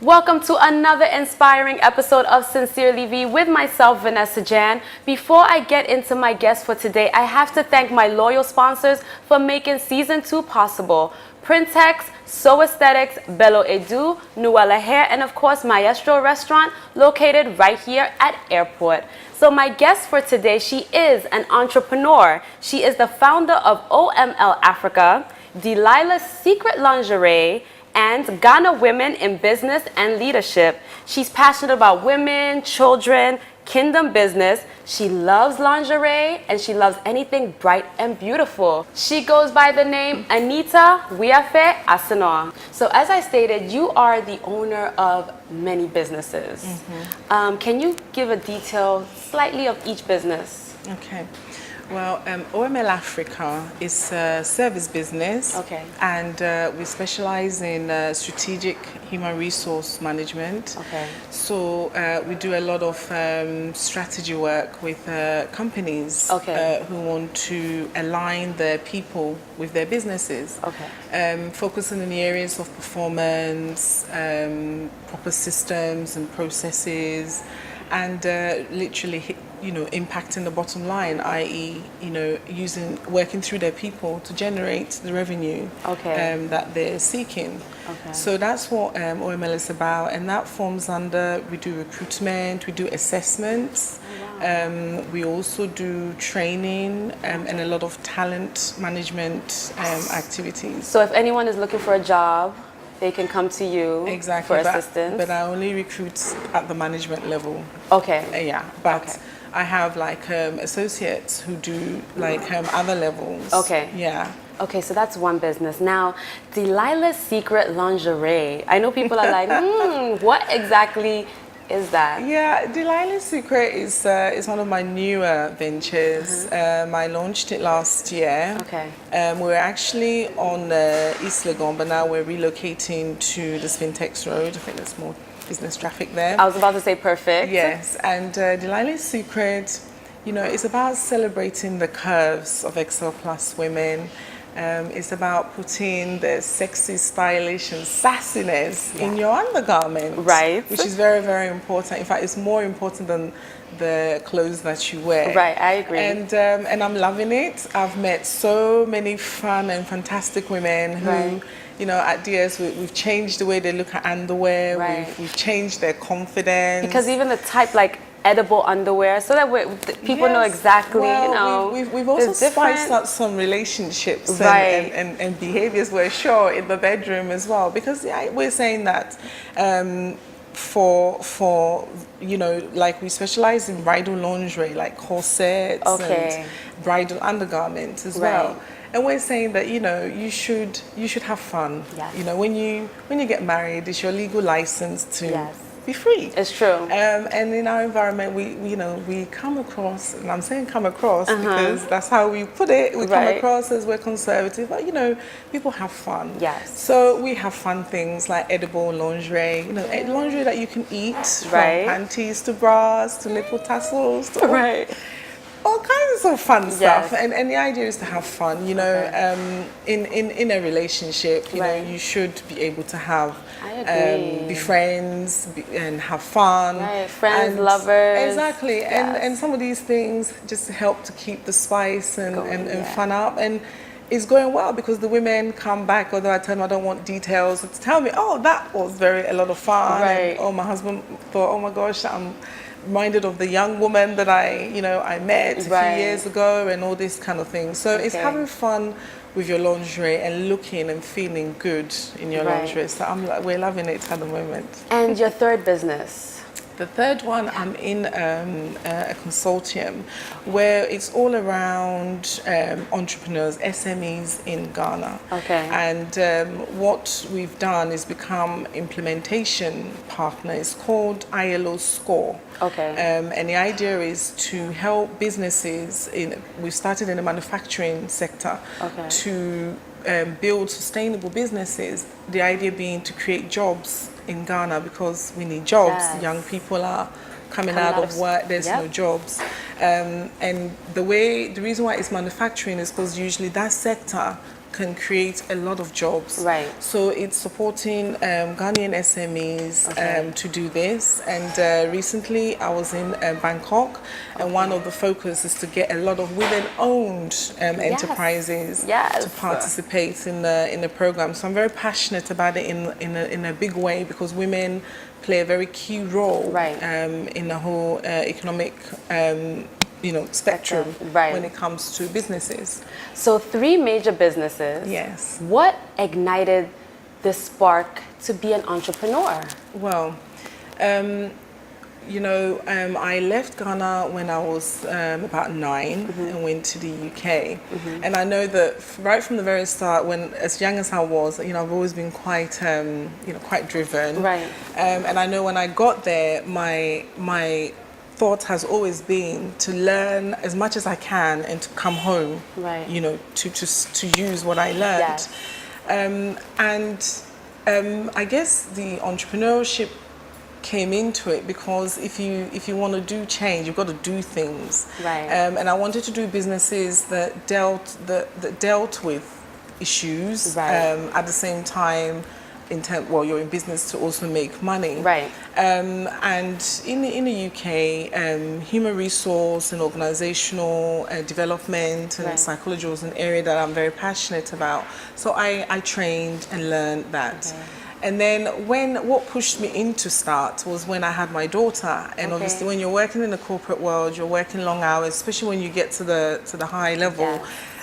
Welcome to another inspiring episode of Sincerely V with myself, Vanessa Jan. Before I get into my guest for today, I have to thank my loyal sponsors for making Season 2 possible. Printex, So Aesthetics, Bello Edu, Nuella Hair, and of course Maestro Restaurant located right here at Airport. So my guest for today, she is an entrepreneur. She is the founder of OML Africa, Delilah's Secret Lingerie, and Ghana Women in Business and Leadership. She's passionate about women, children, kingdom business. She loves lingerie and she loves anything bright and beautiful. She goes by the name Anita Wiafe Asinor. So as I stated, you are the owner of many businesses. Can you give a detail slightly of each business? Okay. Well, OML Africa is a service business, and we specialize in strategic human resource management. So we do a lot of strategy work with companies who want to align their people with their businesses, focusing in the areas of performance, proper systems and processes, and literally impacting the bottom line, i.e., working through their people to generate the revenue that they're seeking. So that's what OML is about, and that forms under, we do recruitment, we do assessments, we also do training and a lot of talent management activities. So if anyone is looking for a job, they can come to you for assistance. But I only recruit at the management level. But I have associates who do other levels. Okay, so that's one business. Now, Delilah's Secret Lingerie. I know people are like, what exactly is that? Yeah, Delilah's Secret is one of my newer ventures. I launched it last year. We're actually on East Legon, but now we're relocating to the Spintex Road. I think there's more business traffic there. I was about to say perfect. Yes, and Delilah's Secret, it's about celebrating the curves of XL Plus women. It's about putting the sexy, stylish, and sassiness in your undergarment, which is very, very important. In fact, it's more important than the clothes that you wear. I agree. And I'm loving it. I've met so many fun and fantastic women who, at DS, we've changed the way they look at underwear. We've changed their confidence. Because even the type edible underwear, so that people know exactly, we've also spiced up some relationships and behaviors, we're sure, in the bedroom as well, because we're saying that for we specialize in bridal lingerie, like corsets and bridal undergarments as well. And we're saying that you should have fun. When you get married, it's your legal license to be free. It's true. And in our environment, we come across, and I'm saying come across because that's how we put it. We come across as we're conservative, but people have fun. So we have fun things like edible lingerie, lingerie that you can eat, from panties to bras to nipple tassels to all kinds of fun stuff. And the idea is to have fun. In a relationship, you should be able to have be friends and have fun. Friends, lovers. Exactly. And some of these things just help to keep the spice and fun up. And it's going well because the women come back, although I tell them I don't want details, to tell me, oh, that was a lot of fun. And, oh, my husband thought, oh my gosh, I'm reminded of the young woman that I met a few years ago, and all this kind of thing. So it's having fun with your lingerie and looking and feeling good in your lingerie. So we're loving it at the moment. And your third business? The third one, I'm in a consortium where it's all around entrepreneurs, SMEs in Ghana. Okay. And what we've done is become implementation partner. It's called ILO SCORE. Okay. And the idea is to help businesses we've started in the manufacturing sector to build sustainable businesses. The idea being to create jobs in Ghana, because we need jobs. Yes. Young people are coming out of work, there's no jobs. And the reason why it's manufacturing is because usually that sector can create a lot of jobs. Right. So it's supporting Ghanaian SMEs to do this. And recently I was in Bangkok, and one of the focus is to get a lot of women-owned enterprises to participate in the program. So I'm very passionate about it in a big way, because women play a very key role in the whole economic spectrum when it comes to businesses. So 3 major businesses. Yes. What ignited the spark to be an entrepreneur? Well, I left Ghana when I was about 9 and went to the UK. And I know that right from the very start, when as young as I was, I've always been quite driven. Right. And I know when I got there, my thought has always been to learn as much as I can and to come home, to use what I learned. Yes. I guess the entrepreneurship came into it because if you want to do change, you've got to do things. Right. And I wanted to do businesses that dealt with issues at the same time. You're in business to also make money. Right. And in the UK, human resource and organizational development and psychology was an area that I'm very passionate about. So I trained and learned that. Okay. And then what pushed me in to start was when I had my daughter. And obviously when you're working in the corporate world, you're working long hours, especially when you get to the high level. Yes.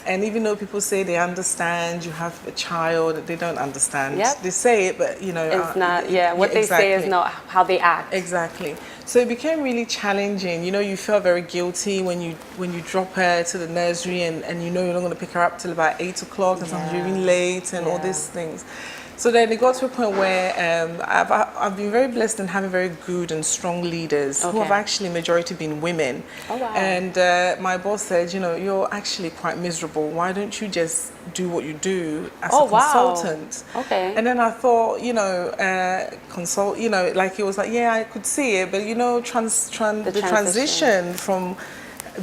And even though people say they understand, you have a child, they don't understand. Yep. They say it, but it's not. What they say is not how they act. Exactly. So it became really challenging. You felt very guilty when you drop her to the nursery and you're not going to pick her up till about 8 o'clock, and sometimes you're even late and all these things. So then it got to a point where I've been very blessed in having very good and strong leaders who have actually majority been women. Oh, wow. And my boss said, you're actually quite miserable. Why don't you just do what you do as a consultant? Wow. Okay. And then I thought, consult, like it was like, I could see it, but the transition from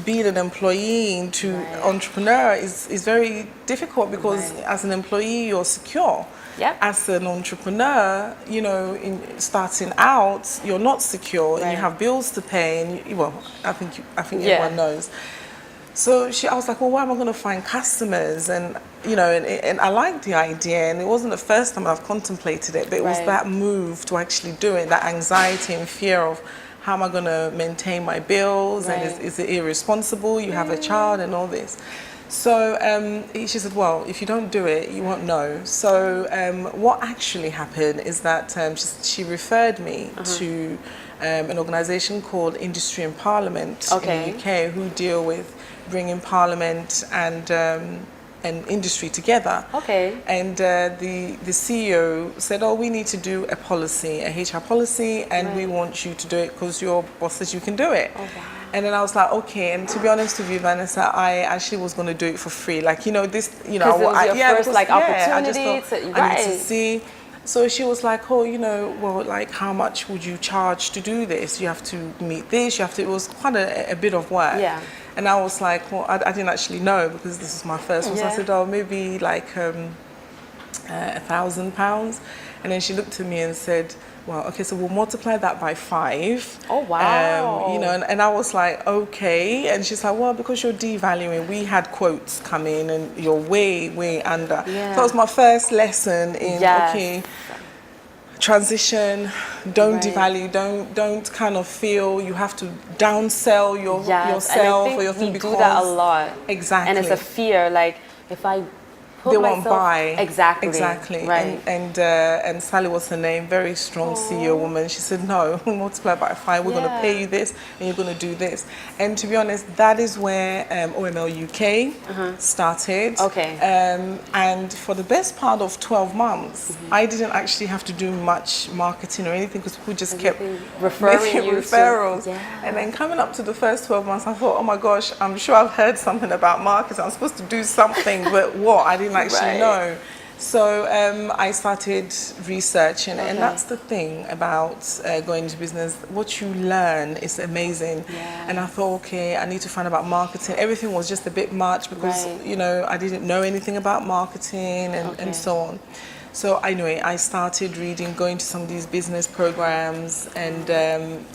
being an employee into entrepreneur is very difficult, because as an employee you're secure. Yep. As an entrepreneur, in starting out, you're not secure, and you have bills to pay. And I think everyone knows. So I was like, well, where am I going to find customers? And and I liked the idea, and it wasn't the first time I've contemplated it, but it was that move to actually do it, that anxiety and fear of how am I going to maintain my bills, and is it irresponsible? You have a child and all this. So she said, well, if you don't do it, you won't know. So what actually happened is that she referred me to an organization called Industry and Parliament in the UK, who deal with bringing Parliament and industry together. Okay. And the CEO said, we need to do a policy, a HR policy, and we want you to do it because your boss says you can do it. Oh, wow. And then I was like, okay. And to be honest with you, Vanessa, I actually was going to do it for free. Like, this, it was your first opportunity. I just thought, I need to see. So she was like, how much would you charge to do this? You have to meet this, it was quite a bit of work. Yeah. And I was like, I didn't actually know, because this is my first one. So I said, maybe like £1,000. And then she looked at me and said, well, okay, so we'll multiply that by 5. Oh, wow. And I was like, okay. And she's like, well, because you're devaluing, we had quotes come in and you're way, way under. Yeah. So that was my first lesson in, transition, don't devalue, don't kind of feel you have to downsell yourself or your thing, because we do that a lot. Exactly. And it's a fear, like, if I put they myself... won't buy. Exactly. Right. And Sally was her name, very strong CEO woman. She said, no, multiply by 5, we're going to pay you this and you're going to do this. And to be honest, that is where OML UK started. Okay. And for the best part of 12 months, I didn't actually have to do much marketing or anything because people just kept making referrals. And then coming up to the first 12 months, I thought, oh my gosh, I'm sure I've heard something about marketing. I'm supposed to do something, but what? I didn't actually know. So I started researching, and that's the thing about going into business. What you learn is amazing. And I thought, okay, I need to find out about marketing. Everything was just a bit much because, you know, I didn't know anything about marketing and so on. So anyway, I started reading, going to some of these business programs and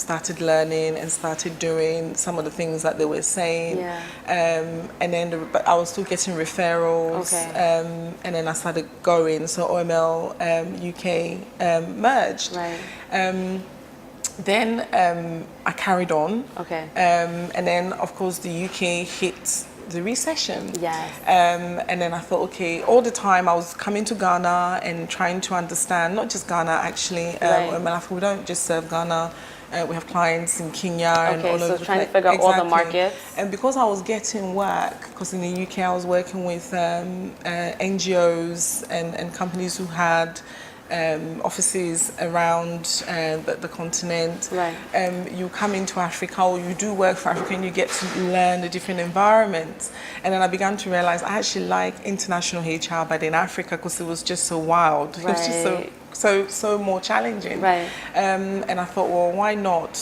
started learning and started doing some of the things that they were saying. And then but I was still getting referrals. And then I started going. So OML UK merged. Then I carried on. And then, of course, the UK hit the recession. And then I thought, okay, all the time I was coming to Ghana and trying to understand, not just Ghana actually, we don't just serve Ghana, we have clients in Kenya and all over the place. Trying to figure out all the markets. And because I was getting work, because in the UK I was working with NGOs and companies who had offices around the continent. You come into Africa or you do work for Africa and you get to learn the different environments. And then I began to realize I actually like international HR, but in Africa because it was just so wild. It was just so more challenging. And I thought, well, why not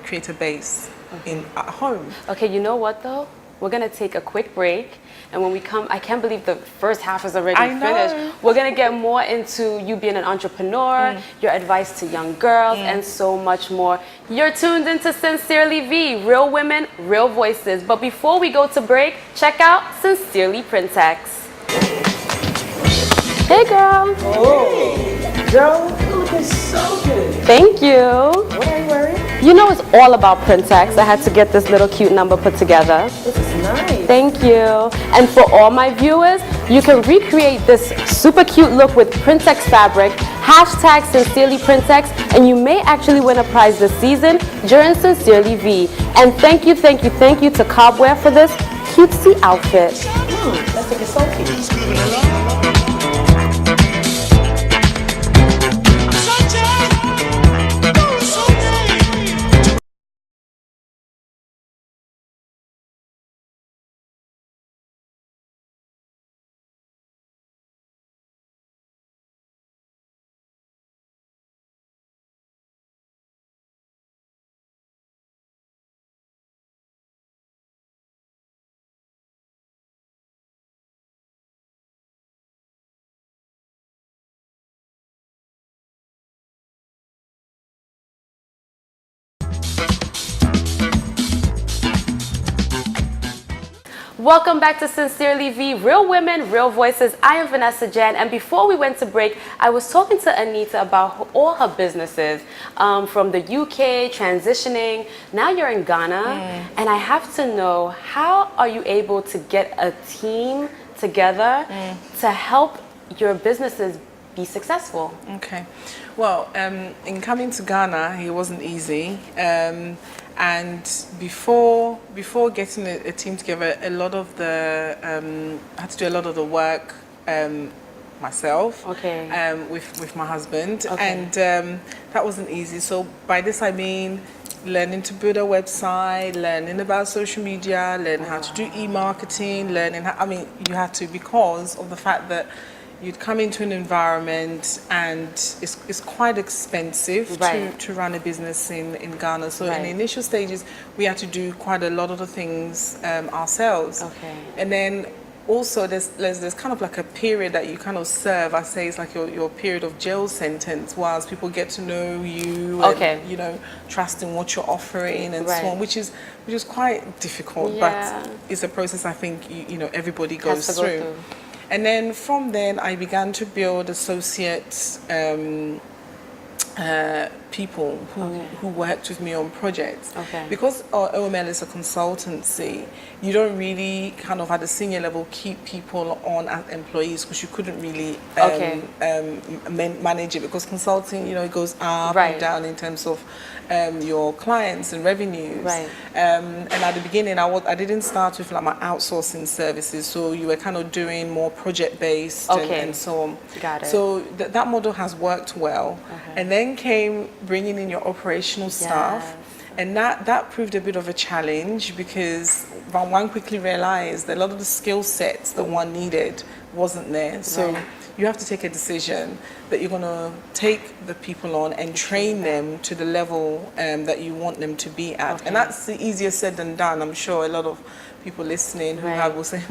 create a base at home? Okay, you know what though? We're gonna take a quick break. And when we come, I can't believe the first half is already finished. We're going to get more into you being an entrepreneur, your advice to young girls, and so much more. You're tuned into Sincerely V, real women, real voices. But before we go to break, check out Sincerely Printex. Hey, girl. Oh, girl, you're looking so good. Thank you. What are you wearing? You know it's all about Printex. I had to get this little cute number put together. This is nice. Thank you. And for all my viewers, you can recreate this super cute look with Printex fabric, hashtag Sincerely Printex, and you may actually win a prize this season during Sincerely V. And thank you to Cobwear for this cutesy outfit. Let's take a selfie. Welcome back to Sincerely V, Real Women, Real Voices. I am Vanessa Jan, and before we went to break, I was talking to Anita about all her businesses, from the UK, transitioning. Now you're in Ghana, and I have to know, how are you able to get a team together to help your businesses be successful? Okay, well, in coming to Ghana, it wasn't easy. And before getting a team together, a lot of the I had to do a lot of the work myself. With my husband, and that wasn't easy. So by this I mean learning to build a website, learning about social media, learning how to do e-marketing, learning how, you had to, because of the fact that you'd come into an environment and it's quite expensive to run a business in Ghana. So in the initial stages, we had to do quite a lot of the things ourselves. And then also there's kind of like a period that you kind of serve. I say it's like your period of jail sentence, whilst people get to know you and, you know, trust in what you're offering and so on, which is quite difficult, but it's a process I think you know everybody goes through. And then from then, I began to build associate people who worked with me on projects. Okay. Because OML is a consultancy, you don't really kind of at a senior level keep people on as employees because you couldn't really manage it, because consulting, you know, it goes up and down in terms of your clients and revenues. Right. And at the beginning, I didn't start with like my outsourcing services, so you were kind of doing more project-based and so on. Got it. So that model has worked well. And then came bringing in your operational staff. And that proved a bit of a challenge, because one quickly realized that a lot of the skill sets that one needed wasn't there. So you have to take a decision that you're going to take the people on and train them to the level that you want them to be at. And that's easier said than done. I'm sure a lot of people listening who will say,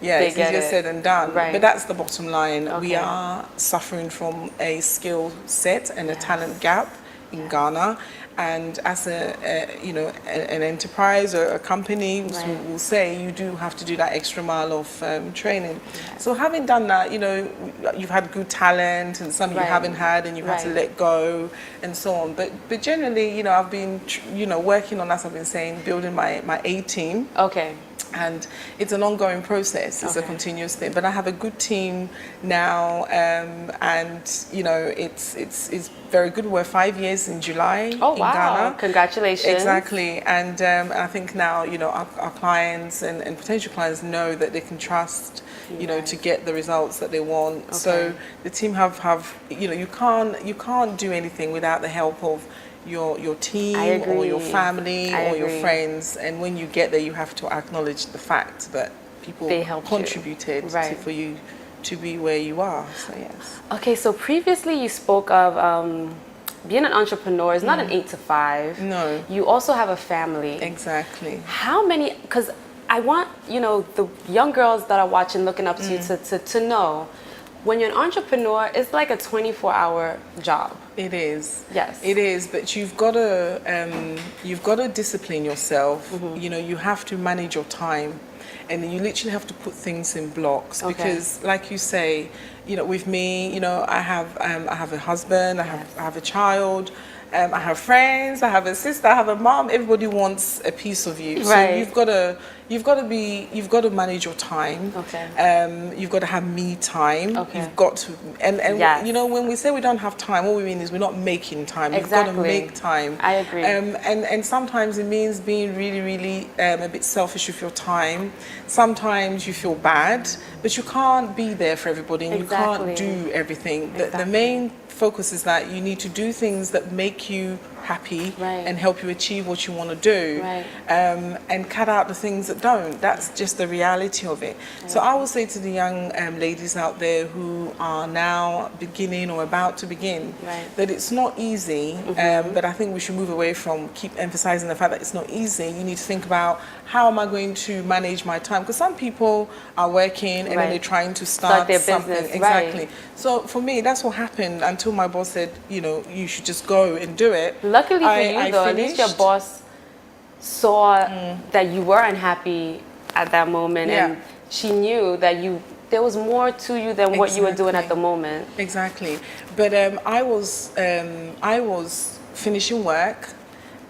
yeah, it's easier said than done. But that's the bottom line. We are suffering from a skill set and a talent gap in Ghana. And as an enterprise or a company will say, you do have to do that extra mile of training. So having done that, you know, you've had good talent and some you haven't had, and you've had to let go and so on. But generally, you know, I've been, working on, as I've been saying, building my A team. Okay. And it's an ongoing process. It's a continuous thing. But I have a good team now, and you know, it's very good. We're 5 years in July in Ghana. Congratulations. Exactly. And I think now, you know, our clients and potential clients know that they can trust, you know, to get the results that they want. So the team have you know, you can't do anything without the help of your team or your family or your friends. And when you get there, you have to acknowledge the fact that people contributed for you to be where you are. So yes. Okay, so previously you spoke of being an entrepreneur is not an 8 to 5. No. You also have a family. Exactly. How many, because I want, you know, the young girls that are watching, looking up to you to know, when you're an entrepreneur, it's like a 24-hour job. It is. Yes. It is, but you've got to discipline yourself. You know, you have to manage your time, and you literally have to put things in blocks, because, like you say, you know, with me, you know, I have a husband, I have a child. I have friends, I have a sister, I have a mom. Everybody wants a piece of you. So you've got to manage your time. You've got to have me time. You've got to, and you know, when we say we don't have time, what we mean is we're not making time. You've got to make time. I agree. And sometimes it means being really, really a bit selfish with your time. Sometimes you feel bad, but you can't be there for everybody, and you can't do everything. The main focus is that you need to do things that make you happy and help you achieve what you want to do, and cut out the things that don't. That's just the reality of it. So I will say to the young ladies out there who are now beginning or about to begin that it's not easy, but I think we should move away from keep emphasizing the fact that it's not easy. You need to think about, how am I going to manage my time? Because some people are working and then they're trying to start their something. business. Exactly. So for me, that's what happened until my boss said, you know, you should just go and do it. Luckily for you, though, at least your boss saw that you were unhappy at that moment, and she knew that there was more to you than what you were doing at the moment. Exactly. But I was finishing work,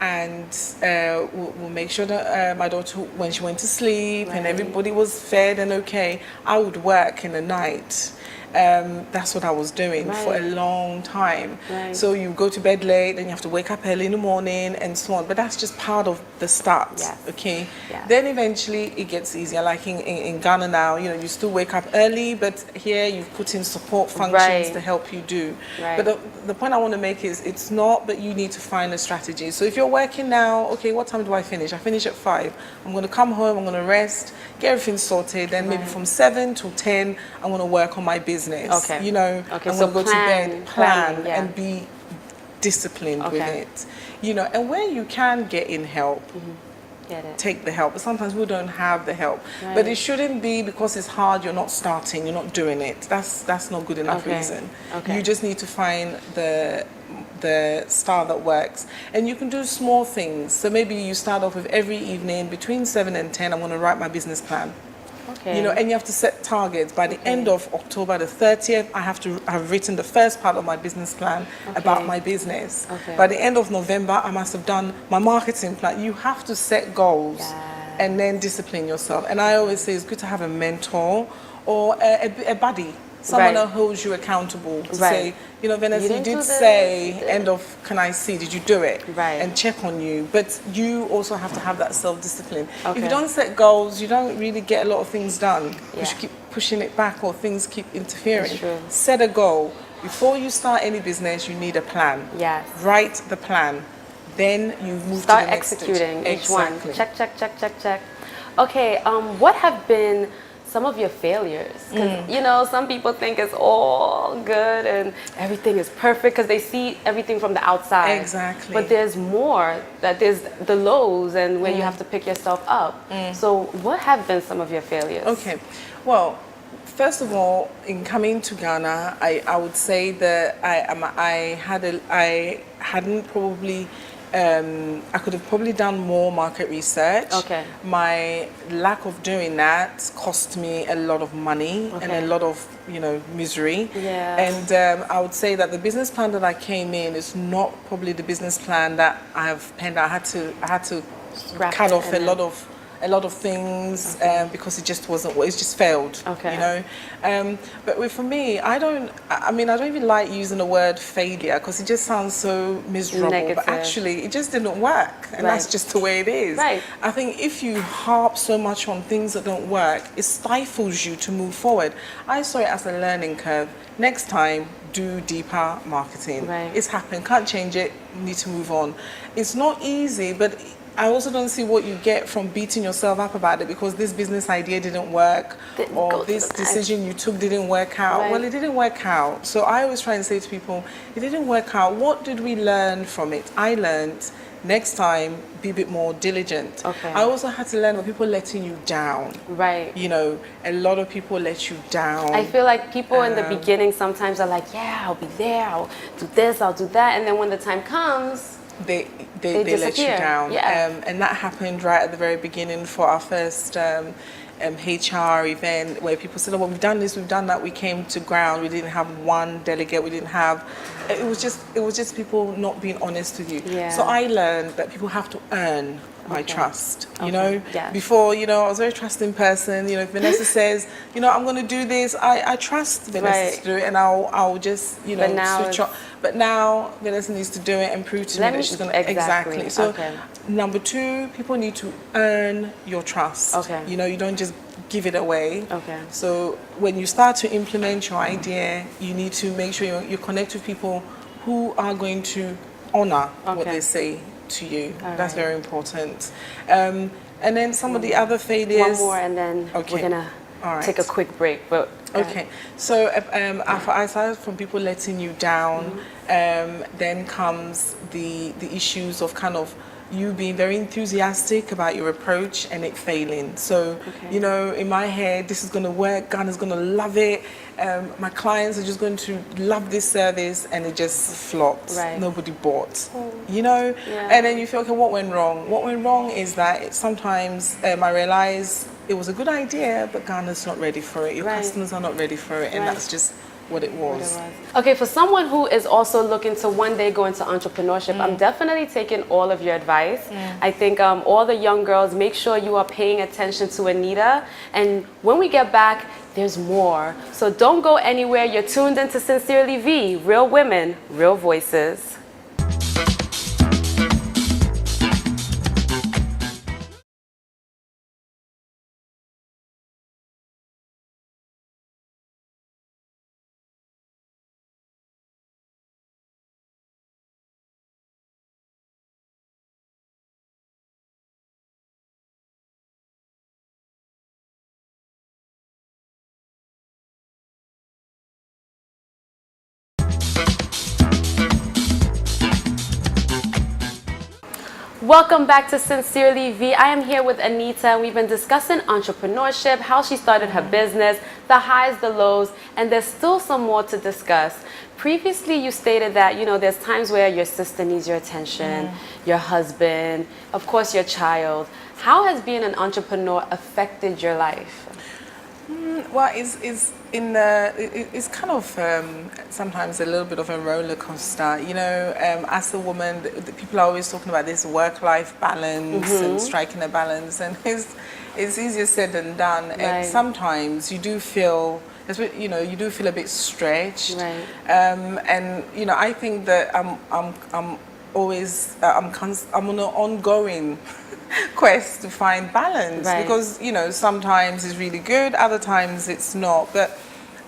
and we'll make sure that my daughter, when she went to sleep and everybody was fed and okay, I would work in the night. That's what I was doing for a long time. So you go to bed late, then you have to wake up early in the morning and so on. But that's just part of the start, okay? Then eventually it gets easier. Like in Ghana now, you know, you still wake up early, but here you've put in support functions to help you do. But the point I want to make is, it's not that you need to find a strategy. So if you're working now, okay, what time do I finish? I finish at 5. I'm going to come home, I'm going to rest, get everything sorted, then maybe from 7 till 10, I'm going to work on my business. You know, I'm going to go to bed, plan, and be disciplined with it. You know, and where you can get in help, take the help. But sometimes we don't have the help. But it shouldn't be because it's hard, you're not starting, you're not doing it. That's not good enough reason. You just need to find the style that works. And you can do small things. So maybe you start off with every evening between 7 and 10, I'm going to write my business plan. Okay. You know, and you have to set targets. By the end of October the 30th, I have to have written the first part of my business plan about my business. Okay. By the end of November, I must have done my marketing plan. You have to set goals and then discipline yourself. And I always say it's good to have a mentor or a buddy. Someone that holds you accountable to say, you know, Vanessa, you did say end of can I see, did you do it? And check on you. But you also have to have that self-discipline. If you don't set goals, you don't really get a lot of things done. You should keep pushing it back or things keep interfering. Set a goal. Before you start any business, you need a plan. Write the plan. Then you move to the next executing stage. each one. Check, check, check, check, check. Okay, what have been some of your failures? Because you know, some people think it's all good and everything is perfect because they see everything from the outside. But there's more. That there's the lows and where you have to pick yourself up. So what have been some of your failures? Okay, well, first of all, in coming to Ghana, I would say that I hadn't probably. I could have probably done more market research. My lack of doing that cost me a lot of money and a lot of, you know, misery. And I would say that the business plan that I came in is not probably the business plan that I have penned. I had to cut off a lot of things because it just wasn't. It just failed. You know. But for me, I don't even like using the word failure because it just sounds so miserable. Negative. But actually, it just didn't work, and that's just the way it is. I think if you harp so much on things that don't work, it stifles you to move forward. I saw it as a learning curve. Next time, do deeper marketing. It's happened. Can't change it. Need to move on. It's not easy, but I also don't see what you get from beating yourself up about it because this business idea didn't work or this decision you took didn't work out. Well, it didn't work out. So I always try and say to people, it didn't work out. What did we learn from it? I learned next time, be a bit more diligent. I also had to learn when people letting you down. You know, a lot of people let you down. I feel like people in the beginning sometimes are like, yeah, I'll be there, I'll do this, I'll do that. And then when the time comes, they let you down. And that happened right at the very beginning for our first HR event where people said, oh, well, we've done this, we've done that. We came to ground. We didn't have one delegate. We didn't have. It was just people not being honest with you. So I learned that people have to earn my trust. You know, before, you know, I was a very trusting person. You know, if Vanessa says, you know, I'm going to do this, I trust Vanessa to do it, and I'll just, you know, switch on. But now Vanessa needs to do it and prove to me that she's going to exactly. So number two, people need to earn your trust. You know, you don't just give it away. So when you start to implement your idea, you need to make sure you connect with people who are going to honor what they say to you. That's very important. And then some of the other failures. One more, and then we're gonna take a quick break. But so aside from people letting you down, then comes the issues of kind of you being very enthusiastic about your approach and it failing. So, you know, in my head, this is going to work, Ghana's going to love it, my clients are just going to love this service, and it just flopped. Nobody bought, you know? And then you feel, okay, what went wrong? What went wrong is that sometimes I realized it was a good idea, but Ghana's not ready for it. Your customers are not ready for it, and that's just what it was. Okay, for someone who is also looking to one day go into entrepreneurship, I'm definitely taking all of your advice. I think all the young girls, make sure you are paying attention to Anita, and when we get back, there's more. So don't go anywhere. You're tuned into Sincerely V, real women, real voices. Welcome back to Sincerely V. I am here with Anita, and we've been discussing entrepreneurship, how she started her business, the highs, the lows, and there's still some more to discuss. Previously, you stated that, you know, there's times where your sister needs your attention, your husband, of course, your child. How has being an entrepreneur affected your life? Well, it's kind of sometimes a little bit of a roller coaster. You know, as a woman, people are always talking about this work-life balance and striking a balance, and it's easier said than done. Right. And sometimes you do feel, you do feel a bit stretched. Right. And I think that I'm always I'm on an ongoing quest to find balance, right. because sometimes it's really good, other times it's not, but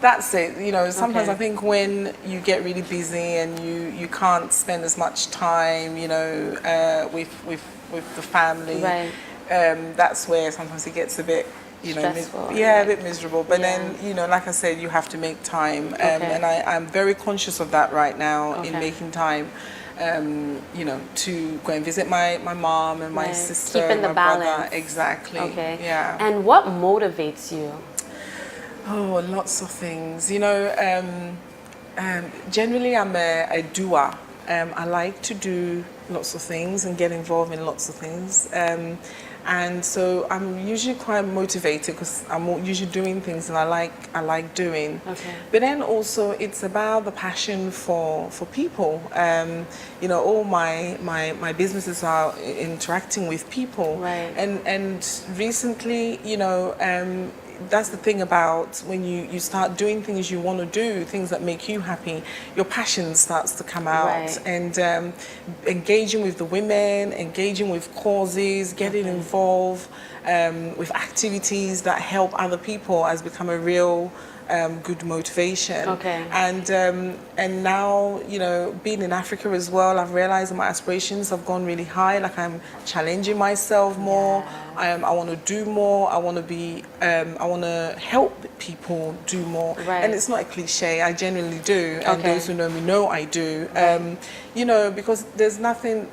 that's it. Sometimes I think when you get really busy and you can't spend as much time with the family, right. That's where sometimes it gets a bit stressful, a bit miserable, but then like I said, you have to make time, and I'm very conscious of that right now, in making time to go and visit my mom and my sister, keeping the my balance. brother. Exactly. Okay. Yeah. And what motivates you? Oh, lots of things. Generally I'm a doer. I like to do lots of things and get involved in lots of things. And so I'm usually quite motivated because I'm usually doing things and I like doing. Okay. But then also it's about the passion for people. All my businesses are interacting with people. Right. And recently, that's the thing about when you start doing things you want to do, things that make you happy, your passion starts to come out. Right. And engaging with the women, engaging with causes, getting involved with activities that help other people has become a real good motivation. Okay. And now, being in Africa as well, I've realized that my aspirations have gone really high. Like I'm challenging myself more. I want to do more. I want to help people do more. Right. And it's not a cliche. I genuinely do. And Okay. those who know me know I do. Right. Because there's nothing.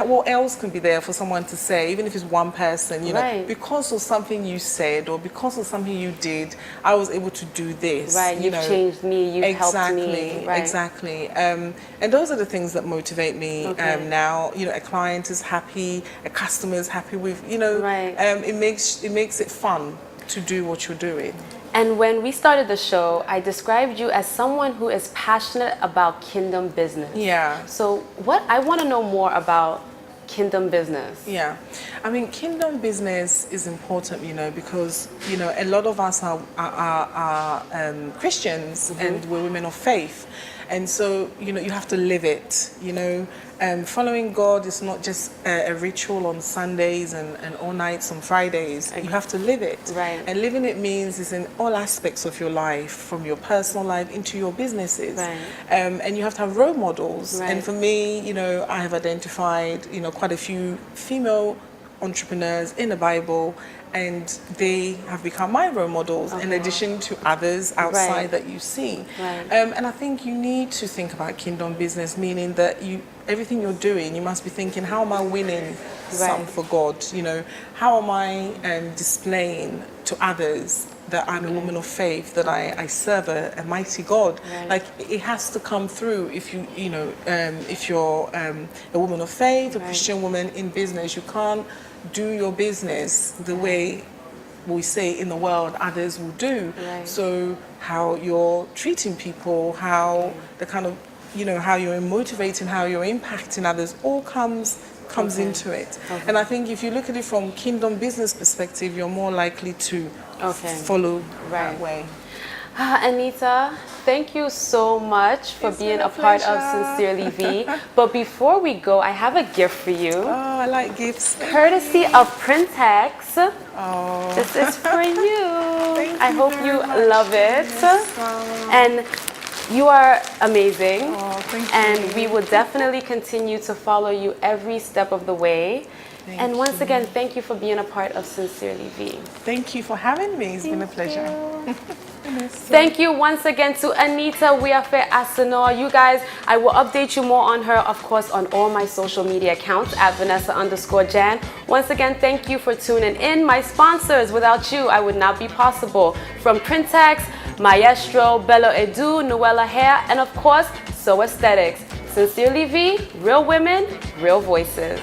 What else can be there for someone to say, even if it's one person, Right. because of something you said or because of something you did, I was able to do this. Right, you've changed me, you've helped me. Right. Exactly. And those are the things that motivate me now. A client is happy, a customer is happy with, Right. It makes it fun to do what you're doing. And when we started the show, I described you as someone who is passionate about kingdom business. Yeah. So I want to know more about kingdom business. Yeah. I mean, kingdom business is important, because, a lot of us are Christians and we're women of faith. And so, you have to live it, following God is not just a ritual on Sundays and all nights on Fridays. You have to live it. Right. And living it means it's in all aspects of your life, from your personal life into your businesses. Right. And you have to have role models. Right. And for me, I have identified, quite a few female entrepreneurs in the Bible, and they have become my role models in addition to others outside that you see. Right. And I think you need to think about kingdom business, meaning that everything you're doing, you must be thinking, how am I winning some for God? How am I displaying to others that I'm a woman of faith, that I serve a mighty God? Right. Like, it has to come through if if you're a woman of faith, a Christian woman in business. You can't do your business the way we say in the world others will do. Right. So how you're treating people, how the kind of, how you're motivating, how you're impacting others, all comes into it. And I think if you look at it from kingdom business perspective, you're more likely to follow that way. Anita, thank you so much for being a part of Sincerely V. But before we go, I have a gift for you. Oh, I like gifts. Courtesy of Printex. Oh. This is for you. I hope you very much. love it. Yes, and you are amazing. Oh, thank you. And we will definitely continue to follow you every step of the way. And once again, thank you for being a part of Sincerely V. Thank you for having me. It's been a pleasure. Thank you once again to Anita Wiafe Asinor. You guys, I will update you more on her, of course, on all my social media accounts at Vanessa_Jan. Once again, thank you for tuning in. My sponsors, without you, I would not be possible. From Printex, Maestro, Bello Edu, Noella Hair, and of course, So Aesthetics. Sincerely V, real women, real voices.